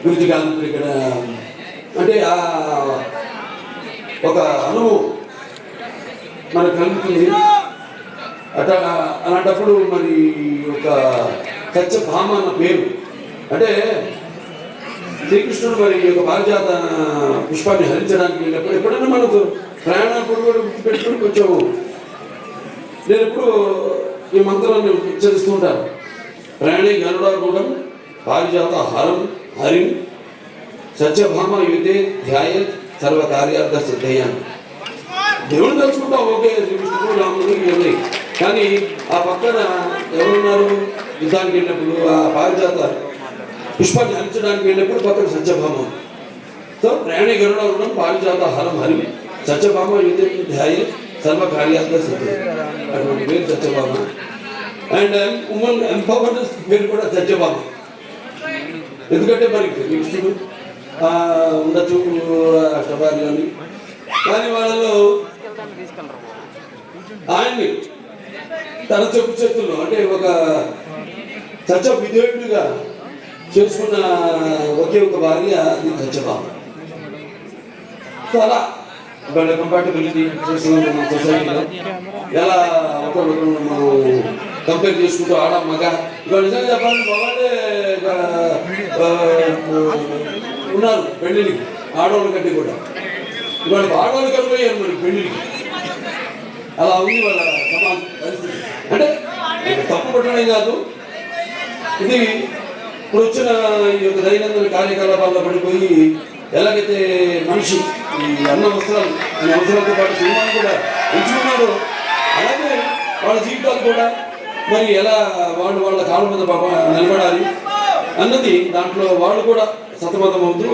గురించి కాదు ఇక్కడ అంటే ఒక అనుభవం మనకు కలుగుతుంది. అట్లా అలాంటప్పుడు మరి ఒక సత్యభామ అన్న పేరు అంటే శ్రీకృష్ణుడు మరి ఒక పారిజాత పుష్పాన్ని హరించడానికి వెళ్ళినప్పుడు ఎప్పుడైనా మనకు ప్రయాణప్పుడు కూడా గుర్తుపెట్టుకుని కొంచెం నేను ఎప్పుడు ఈ మంత్రాన్ని ఉచ్చరిస్తూ ఉంటాను. ప్రయాణి గరుడారూఢం పారిజాత హరం హరిం సత్యభామ యుద్ధే ధ్యాయ సర్వకార్యార్థ సిద్ధయ్యాను. దేవుడు తలుచుకుంటాం, ఓకే శ్రీకృష్ణుడు రాముడు ఇవన్నీ, కానీ ఆ పక్కన ఎవరున్నారు? యుద్ధానికి వెళ్ళినప్పుడు ఆ పారిజాత పుష్పాన్ని హరించడానికి వెళ్ళినప్పుడు పక్కన సత్యభామ. సో ప్రయాణి గరుడారూఢం పారిజాత హరం హరిం సత్యభామ యుద్ధే ధ్యాయ సర్వకార్యార్థ సిద్ధయ్య. అటువంటి పేరు సత్యభామ. అండ్ ఉమెన్ ఎంపవర్నెస్ పేరు కూడా సత్యభామ. ఎందుకంటే మరి కృష్ణుడు ఉండొచ్చు అష్టభార్యలని, కానీ వాళ్ళలో ఆయన్ని తన చెప్పు చేతుల్లో అంటే ఒక సత్య విధేయుడిగా చేసుకున్న ఒకే ఒక భార్య అది సత్యభామ. సో అలా వాళ్ళ కంపాటబిలిటీ చేస్తున్నాం మన సొసైటీలో. ఎలా ఒకరికొకరు మనం కంపేర్ చేసుకుంటూ ఆడ మగ ఇవాళ నిజంగా చెప్పాలంటే మగాడే ఉన్నారు పెళ్ళికి ఆడవాళ్ళ కంటే కూడా. ఇవాళ ఆడవాళ్ళు కలిపోయారు మరి పెళ్ళికి. అలా ఉంది వాళ్ళ సమాజ పరిస్థితి. అంటే తప్పు పట్టడం కాదు, ఇది ఇప్పుడు వచ్చిన ఈ యొక్క దైనందిన కార్యకలాపాల్లో పడిపోయి ఎలాగైతే మనిషి ఈ అన్న వస్త్రాలు అనే అవసరాలతో పాటు సినిమాలు కూడా ఎంచుకున్నాడు, అలాగే వాళ్ళ జీవితాలు కూడా మరి ఎలా వాళ్ళ కాళ్ళ మీద నిలబడాలి అన్నది దాంట్లో వాళ్ళు కూడా సతమతం అవుతూ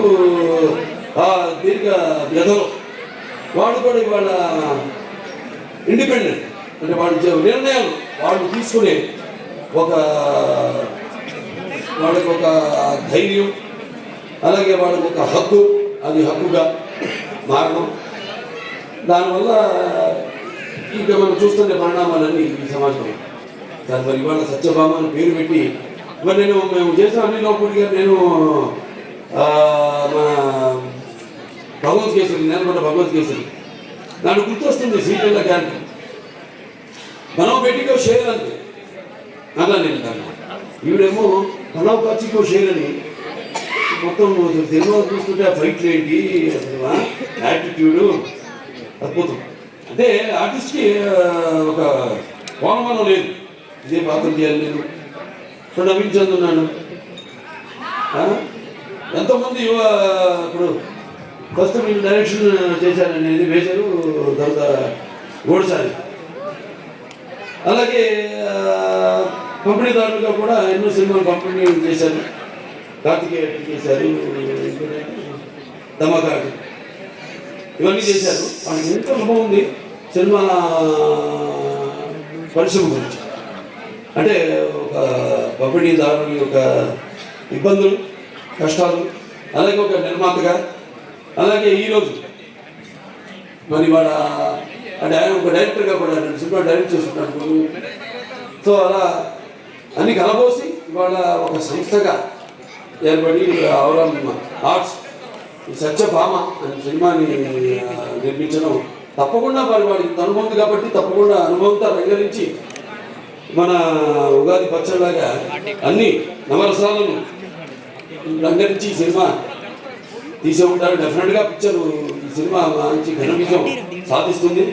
ఆ దీర్ఘ వ్యధలో వాళ్ళు కూడా ఇవాళ ఇండిపెండెంట్ అంటే వాళ్ళ నిర్ణయాలు వాళ్ళు తీసుకునే వాళ్ళకి ఒక ధైర్యం, అలాగే వాళ్ళకి ఒక హక్కు, అది హక్కుగా మారడం. దానివల్ల ఇంకా మనం చూస్తున్న పరిణామాలన్నీ ఈ సమాజంలో. దాని మరి ఇవాళ సత్యభామ అని పేరు పెట్టి మరి మేము చేసిన అన్ని లోపలిగా నేను మన భగవద్గీతలు నేర్కొండ భగవద్గీతలు నాకు గుర్తొస్తుంది. సీట్ల క్యాంప్ మనం పెట్టికో షేర్ అంతే అలా నేను దాన్ని ఈవిడేమో మనవ్ కచ్చికో షేర్ అని మొత్తం సినిమా చూస్తుంటే ఆ ఫైట్లు ఏంటి అసలు యాటిట్యూడు అద్భుతం. అంటే ఆర్టిస్ట్కి ఒక కోణమానం లేదు, ఇదే పాత్ర చేయాలి నేను ఇప్పుడు నవ్వించున్నాను. ఎంతోమంది ఇప్పుడు ఫస్ట్ మీరు డైరెక్షన్ చేశారనేది వేశారు, తర్వాత ఓడిసారి. అలాగే పంపిణీదారులుగా కూడా ఎన్నో సినిమాలు పంపిణీ చేశారు. కార్తికేయ చేశారు, ధమాకాకి ఇవన్నీ చేశారు. వాళ్ళకి ఎంత అనుభవం ఉంది సినిమా పరిశ్రమ గురించి. అంటే ఒక పంపిణీదారుల యొక్క ఇబ్బందులు కష్టాలు, అలాగే ఒక నిర్మాతగా, అలాగే ఈరోజు మరి వాళ్ళ అంటే ఆయన ఒక డైరెక్టర్గా కూడా నేను సినిమా డైరెక్ట్ చేస్తున్నాను. సో అలా అన్ని కలబోసి ఇవాళ ఒక సంస్థగా ఏర్పడి అవరం ఆర్ట్స్ ఈ సత్యభామ అనే సినిమాని నిర్మించడం తప్పకుండా మరి వాడికి అనుభవం ఉంది కాబట్టి తప్పకుండా అనుభవంతో రంగరించి మన ఉగాది పచ్చడిలాగా అన్ని నవరసాలను రంగరించి సినిమా తీసే ఉంటారు. డెఫినెట్గా పిక్చర్ ఈ సినిమా మంచి ఘన విజయం సాధిస్తుంది.